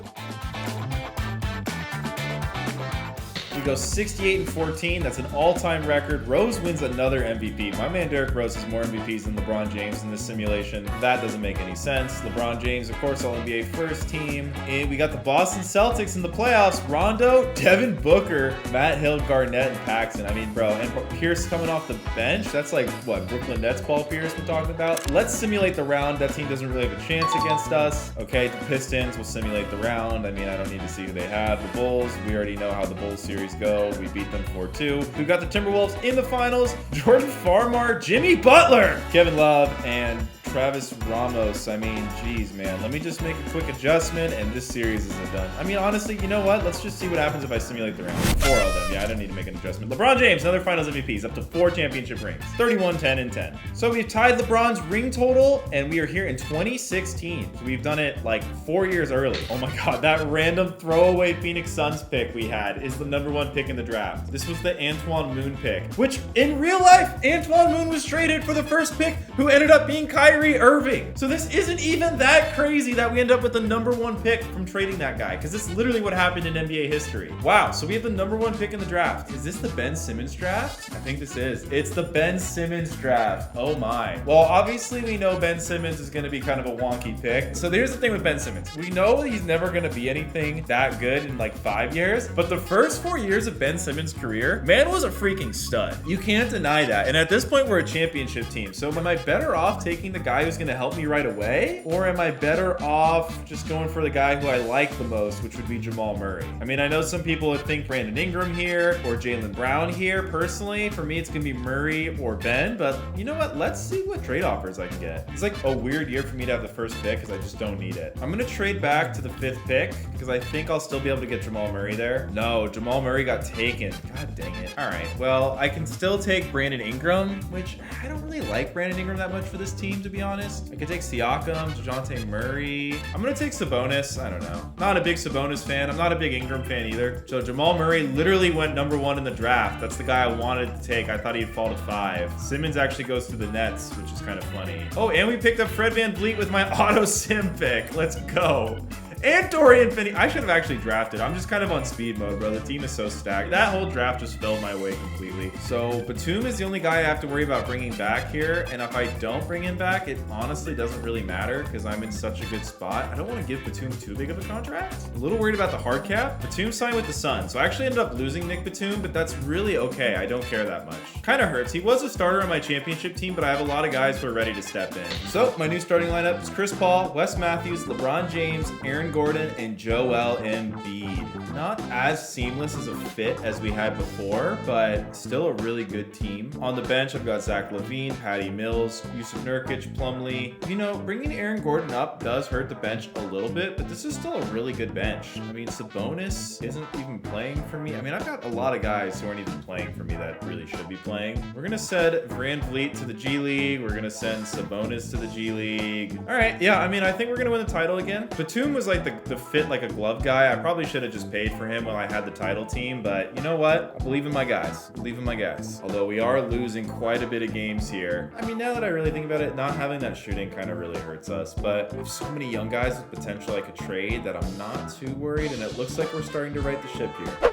We go 68-14. That's an all-time record. Rose wins another MVP. My man Derrick Rose has more MVPs than LeBron James in this simulation. That doesn't make any sense. LeBron James, of course, All-NBA first team. And we got the Boston Celtics in the playoffs. Rondo, Devin Booker, Matt Hill, Garnett, and Paxson. I mean, bro, and Pierce coming off the bench. That's like, what, Brooklyn Nets Paul Pierce we're talking about? Let's simulate the round. That team doesn't really have a chance against us. Okay, the Pistons will simulate the round. I mean, I don't need to see who they have. The Bulls, we already know how the Bulls series go. We beat them 4-2. We've got the Timberwolves in the finals. Jordan Farmar, Jimmy Butler, Kevin Love, and Travis Ramos. I mean, geez, man. Let me just make a quick adjustment, and this series isn't done. I mean, honestly, you know what? Let's just see what happens if I simulate the round. 4 of them. Yeah, I don't need to make an adjustment. LeBron James, another Finals MVP, up to 4 championship rings. 31, 10, and 10. So we've tied LeBron's ring total, and we are here in 2016. So we've done it like 4 years early. Oh my God, that random throwaway Phoenix Suns pick we had is the #1 pick in the draft. This was the Antoine Moon pick, which in real life, Antoine Moon was traded for the first pick, who ended up being Kyrie Irving. So this isn't even that crazy that we end up with the #1 pick from trading that guy, because this is literally what happened in NBA history. Wow, so we have the #1 pick in the draft. Is this the Ben Simmons draft? I think this is. It's the Ben Simmons draft. Oh my. Well, obviously we know Ben Simmons is going to be kind of a wonky pick. So here's the thing with Ben Simmons. We know he's never going to be anything that good in like 5 years, but the first 4 years of Ben Simmons' career, man was a freaking stud. You can't deny that. And at this point, we're a championship team. So am I better off taking the guy who's going to help me right away? Or am I better off just going for the guy who I like the most, which would be Jamal Murray? I mean, I know some people would think Brandon Ingram here or Jaylen Brown here. Personally, for me, it's going to be Murray or Ben. But you know what? Let's see what trade offers I can get. It's like a weird year for me to have the first pick because I just don't need it. I'm going to trade back to the 5th pick because I think I'll still be able to get Jamal Murray there. No, Jamal Murray got taken. God dang it. All right, well, I can still take Brandon Ingram, which I don't really like Brandon Ingram that much for this team, to be honest. I could take Siakam, DeJounte Murray. I'm going to take Sabonis. I don't know. Not a big Sabonis fan. I'm not a big Ingram fan either. So Jamal Murray literally went #1 in the draft. That's the guy I wanted to take. I thought he'd fall to 5. Simmons actually goes to the Nets, which is kind of funny. Oh, and we picked up Fred VanVleet with my auto sim pick. Let's go. And Dorian Finney. I should have actually drafted. I'm just kind of on speed mode, bro. The team is so stacked. That whole draft just fell my way completely. So Batum is the only guy I have to worry about bringing back here. And if I don't bring him back, it honestly doesn't really matter because I'm in such a good spot. I don't want to give Batum too big of a contract. A little worried about the hard cap. Batum signed with the Suns. So I actually ended up losing Nick Batum, but that's really okay. I don't care that much. Kind of hurts. He was a starter on my championship team, but I have a lot of guys who are ready to step in. So my new starting lineup is Chris Paul, Wes Matthews, LeBron James, Aaron Gordon, and Joel Embiid. Not as seamless as a fit as we had before, but still a really good team. On the bench, I've got Zach LaVine, Patty Mills, Yusuf Nurkic, Plumlee. You know, bringing Aaron Gordon up does hurt the bench a little bit, but this is still a really good bench. I mean, Sabonis isn't even playing for me. I mean, I've got a lot of guys who aren't even playing for me that really should be playing. We're gonna send Van Vliet to the G League. We're gonna send Sabonis to the G League. All right, yeah, I mean, I think we're gonna win the title again. Batum was like the fit like a glove guy. I probably should have just paid for him when I had the title team, but you know what? I believe in my guys. I believe in my guys. Although we are losing quite a bit of games here. I mean, now that I really think about it, not having that shooting kind of really hurts us, but we have so many young guys with potential I could trade that I'm not too worried, and it looks like we're starting to right the ship here.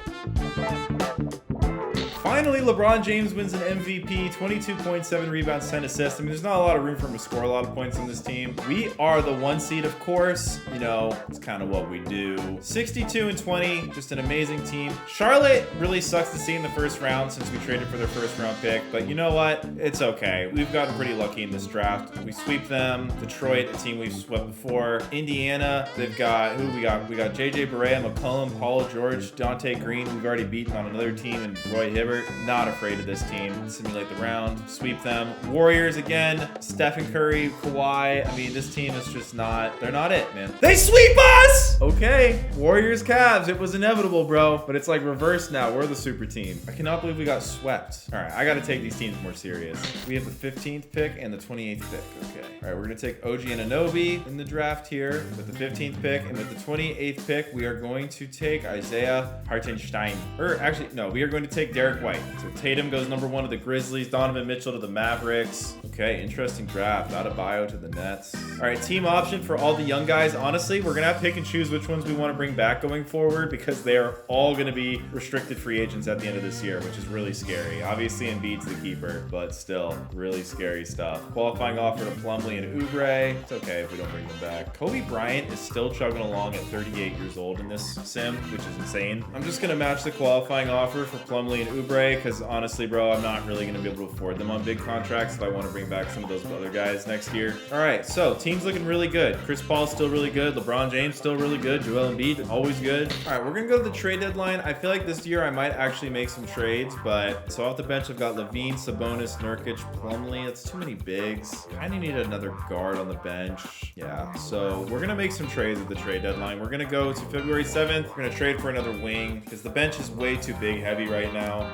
Finally, LeBron James wins an MVP, 22.7 rebounds, 10 assists. I mean, there's not a lot of room for him to score a lot of points on this team. We are the 1 seed, of course. You know, it's kind of what we do. 62-20, just an amazing team. Charlotte really sucks to see in the first round since we traded for their first round pick, but you know what? It's okay. We've gotten pretty lucky in this draft. We sweep them. Detroit, a team we've swept before. Indiana, they've got, who we got? We got JJ Barea, McCollum, Paul George, Dante Green. We've already beaten on another team, and Roy Hibbert. Not afraid of this team. Simulate the round, sweep them. Warriors again, Stephen Curry, Kawhi. I mean, this team is just not, they're not it, man. They sweep us! Okay, Warriors, Cavs. It was inevitable, bro. But it's like reversed now. We're the super team. I cannot believe we got swept. All right, I got to take these teams more serious. We have the 15th pick and the 28th pick. Okay. All right, we're going to take OG Anunoby in the draft here with the 15th pick. And with the 28th pick, we are going to take Isaiah Hartenstein. Or actually, no, we are going to take Derek White. So Tatum goes number 1 to the Grizzlies, Donovan Mitchell to the Mavericks. Okay, interesting draft. Adebayo to the Nets. All right, team option for all the young guys. Honestly, we're going to have to pick and choose which ones we want to bring back going forward because they are all going to be restricted free agents at the end of this year, which is really scary. Obviously, Embiid's the keeper, but still, really scary stuff. Qualifying offer to Plumlee and Oubre. It's okay if we don't bring them back. Kobe Bryant is still chugging along at 38 years old in this sim, which is insane. I'm just going to match the qualifying offer for Plumlee and Oubre because honestly, bro, I'm not really going to be able to afford them on big contracts if I want to bring back some of those other guys next year. All right, so team's looking really good. Chris Paul's still really good. LeBron James still really good. Joel Embiid, always good. All right, we're going to go to the trade deadline. I feel like this year I might actually make some trades, but so off the bench, I've got LaVine, Sabonis, Nurkic, Plumlee. That's too many bigs. Kind of need another guard on the bench. Yeah, so we're going to make some trades at the trade deadline. We're going to go to February 7th. We're going to trade for another wing because the bench is way too big heavy right now.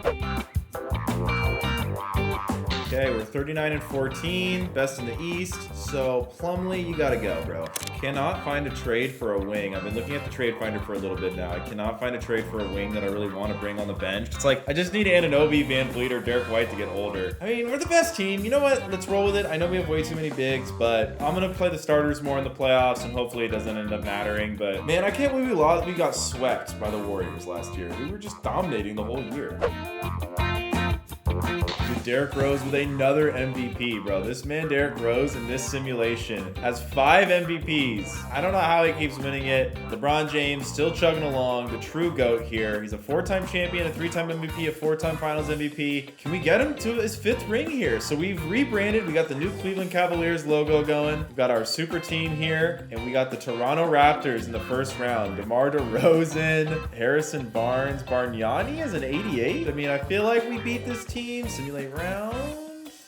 Okay, we're 39-14, best in the East. So Plumlee, you gotta go, bro. Cannot find a trade for a wing. I've been looking at the trade finder for a little bit now. I cannot find a trade for a wing that I really want to bring on the bench. It's like I just need Anunoby, Van Vliet, or Derek White to get older. I mean, we're the best team. You know what? Let's roll with it. I know we have way too many bigs, but I'm gonna play the starters more in the playoffs, and hopefully it doesn't end up mattering. But man, I can't believe we lost. We got swept by the Warriors last year. We were just dominating the whole year. Dude, Derrick Rose with another MVP, bro. This man, Derrick Rose, in this simulation has 5 MVPs. I don't know how he keeps winning it. LeBron James still chugging along, the true GOAT here. He's a 4-time champion, a 3-time MVP, a 4-time Finals MVP. Can we get him to his 5th ring here? So we've rebranded. We got the new Cleveland Cavaliers logo going. We've got our super team here, and we got the Toronto Raptors in the first round. DeMar DeRozan, Harrison Barnes, Bargnani is an 88. I mean, I feel like we beat this team. Simulate round.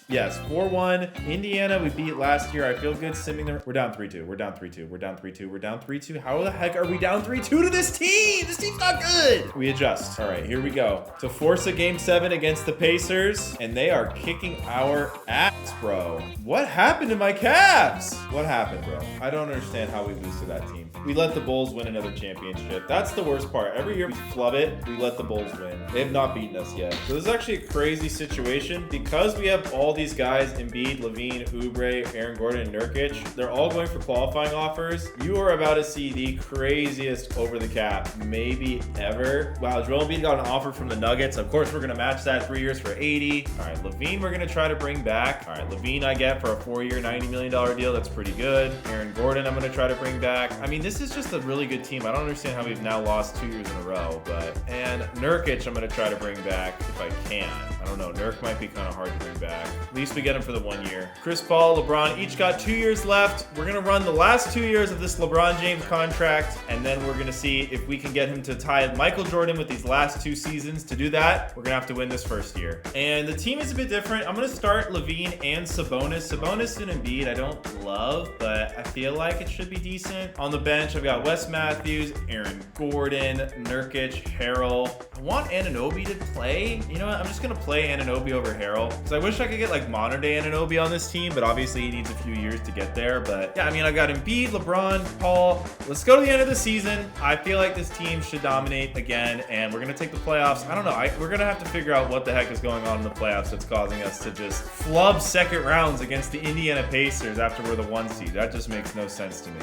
Yes, 4-1. Indiana, we beat last year. I feel good simming there. We're down 3-2. We're down 3-2. We're down 3-2. We're down 3-2. How the heck are we down 3-2 to this team? This team's not good. We adjust. All right, here we go. To force a game 7 against the Pacers, and they are kicking our ass, bro. What happened to my Cavs? What happened, bro? I don't understand how we lose to that team. We let the Bulls win another championship. That's the worst part. Every year we flub it, we let the Bulls win. They have not beaten us yet. So this is actually a crazy situation because we have all these guys, Embiid, LaVine, Oubre, Aaron Gordon, and Nurkic. They're all going for qualifying offers. You are about to see the craziest over the cap maybe ever. Wow, Joel Embiid got an offer from the Nuggets. Of course, we're going to match that 3 years for 80. All right, LaVine, we're going to try to bring back. All right, LaVine I get for a 4-year, $90 million deal. That's pretty good. Aaron Gordon, I'm going to try to bring back. I mean, this is just a really good team. I don't understand how we've now lost 2 years in a row, and Nurkic, I'm going to try to bring back if I can. I don't know. Nurk might be kind of hard to bring back. At least we get him for the 1 year. Chris Paul, LeBron, each got 2 years left. We're going to run the last 2 years of this LeBron James contract, and then we're going to see if we can get him to tie Michael Jordan with these last 2 seasons. To do that, we're going to have to win this first year. And the team is a bit different. I'm going to start Levine and Sabonis. Sabonis and Embiid I don't love, but I feel like it should be decent. On the bench, I've got Wes Matthews, Aaron Gordon, Nurkic, Harrell. I want Anunoby to play. You know what? I'm just going to play Anunoby over Harrell, because I wish I could get like modern day Anunoby on this team, but obviously he needs a few years to get there. But yeah, I mean, I've got Embiid, LeBron, Paul. Let's go to the end of the season. I feel like this team should dominate again, and we're going to take the playoffs. I don't know. We're going to have to figure out what the heck is going on in the playoffs that's causing us to just flub second rounds against the Indiana Pacers after we're the 1 seed. That just makes no sense to me.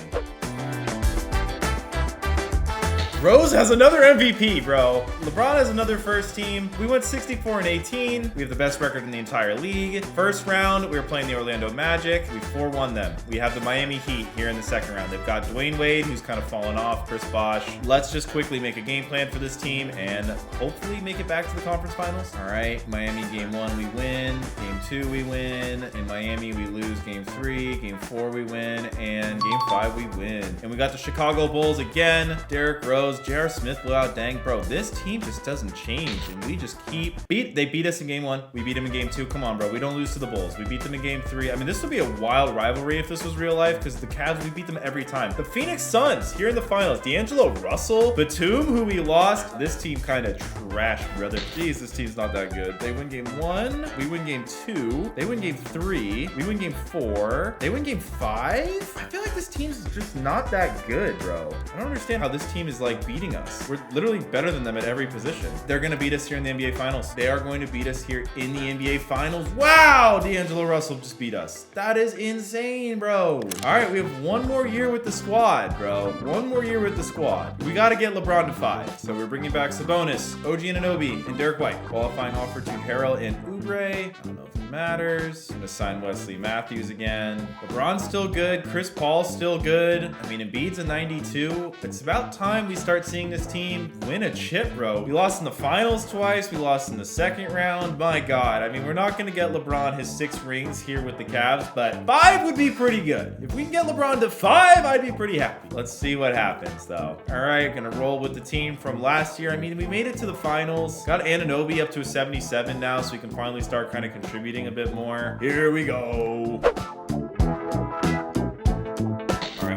Rose has another MVP, bro. LeBron has another first team. We went 64-18. We have the best record in the entire league. First round, we were playing the Orlando Magic. We 4-1 them. We have the Miami Heat here in the second round. They've got Dwayne Wade, who's kind of fallen off, Chris Bosh. Let's just quickly make a game plan for this team and hopefully make it back to the conference finals. All right, Miami game 1, we win. Game 2, we win. In Miami, we lose game 3. Game 4, we win. And game 5, we win. And we got the Chicago Bulls again. Derrick Rose, J.R. Smith blew out. Dang, bro, this team just doesn't change, and we just keep they beat us in game 1. We beat them in game 2. Come on, bro, we don't lose to the Bulls. We beat them in game 3. I mean, this would be a wild rivalry if this was real life, because the Cavs, we beat them every time. The Phoenix Suns here in the finals. D'Angelo Russell, Batum, who we lost. This team kind of trash, brother. Jeez, this team's not that good. They win game 1. We win game 2. They win game 3. We win game 4. They win game 5. I feel like this team's just not that good, bro. I don't understand how this team is like beating us. We're literally better than them at every position. They're going to beat us here in the NBA Finals. They are going to beat us here in the NBA Finals. Wow, D'Angelo Russell just beat us. That is insane, bro. All right, we have 1 more year with the squad, bro. 1 more year with the squad. We got to get LeBron to 5. So we're bringing back Sabonis, OG Anunoby, and Derek White. Qualifying offer to Harrell and Oubre. I don't know if it matters. I'm going to sign Wesley Matthews again. LeBron's still good. Chris Paul's still good. I mean, Embiid's a 92. It's about time we start seeing this team win a chip, bro. We lost in the finals twice. We lost in the second round. My God. I mean, we're not going to get LeBron his 6 rings here with the Cavs, but 5 would be pretty good. If we can get LeBron to 5, I'd be pretty happy. Let's see what happens, though. All right, going to roll with the team from last year. I mean, we made it to the finals. Got Anunoby up to a 77 now, so we can finally start kind of contributing a bit more. Here we go.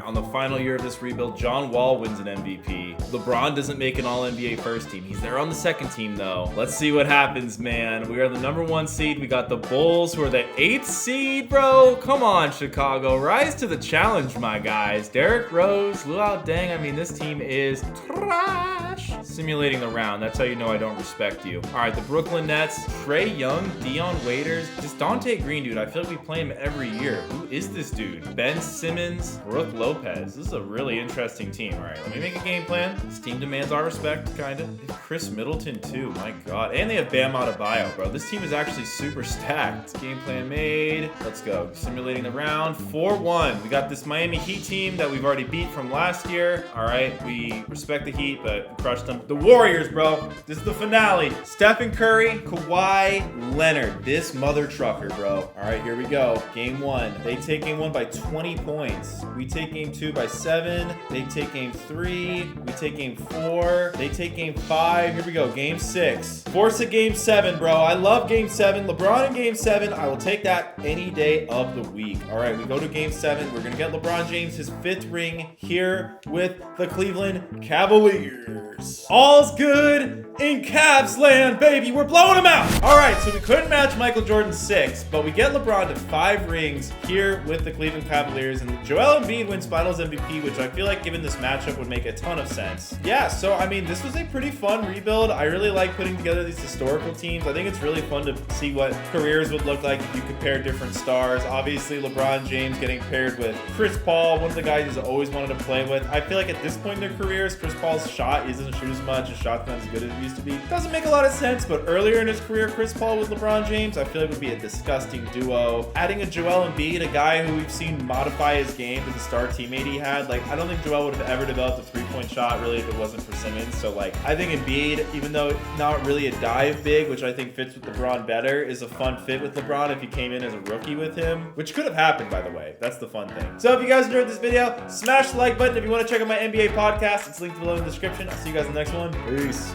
On the final year of this rebuild, John Wall wins an MVP. LeBron doesn't make an All-NBA first team. He's there on the second team, though. Let's see what happens, man. We are the number 1 seed. We got the Bulls, who are the 8th seed, bro. Come on, Chicago. Rise to the challenge, my guys. Derrick Rose, Luau Deng. I mean, this team is trash. Simulating the round. That's how you know I don't respect you. All right, the Brooklyn Nets, Trae Young, Dion Waiters. This Dante Green dude, I feel like we play him every year. Who is this dude? Ben Simmons, Brooke Lopez. This is a really interesting team. All right, let me make a game plan. This team demands our respect, kind of. They have Chris Middleton, too. My God. And they have Bam Adebayo, bro. This team is actually super stacked. Game plan made. Let's go. Simulating the round. 4-1. We got this Miami Heat team that we've already beat from last year. All right, we respect the Heat, but we crushed them. The Warriors, bro. This is the finale. Stephen Curry, Kawhi Leonard. This mother trucker, bro. All right, here we go. Game 1. They take game 1 by 20 points. We take game 2 by 7. They take game 3. We take game 4. They take game 5. Here we go. Game 6. Force a game 7, bro. I love game 7. LeBron in game 7. I will take that any day of the week. All right, we go to game 7. We're going to get LeBron James his 5th ring here with the Cleveland Cavaliers. All's good in Cavs land, baby. We're blowing them out. All right, so we couldn't match Michael Jordan's 6, but we get LeBron to 5 rings here with the Cleveland Cavaliers, and Joel Embiid wins Finals MVP, which I feel like given this matchup would make a ton of sense. Yeah, so I mean, this was a pretty fun rebuild. I really like putting together these historical teams. I think it's really fun to see what careers would look like if you compare different stars. Obviously, LeBron James getting paired with Chris Paul, one of the guys he's always wanted to play with. I feel like at this point in their careers, Chris Paul's shot doesn't shoot as much. His shot's not as good as it used to be. Doesn't make a lot of sense, but earlier in his career, Chris Paul with LeBron James, I feel like would be a disgusting duo. Adding a Joel Embiid, a guy who we've seen modify his game to the star teammate teammate he had. Like, I don't think Joel would have ever developed a three-point shot, really, if it wasn't for Simmons. So, like, I think Embiid, even though not really a dive big, which I think fits with LeBron better, is a fun fit with LeBron if he came in as a rookie with him, which could have happened, by the way. That's the fun thing. So if you guys enjoyed this video, smash the like button. If you want to check out my NBA podcast, it's linked below in the description. I'll see you guys in the next one. Peace.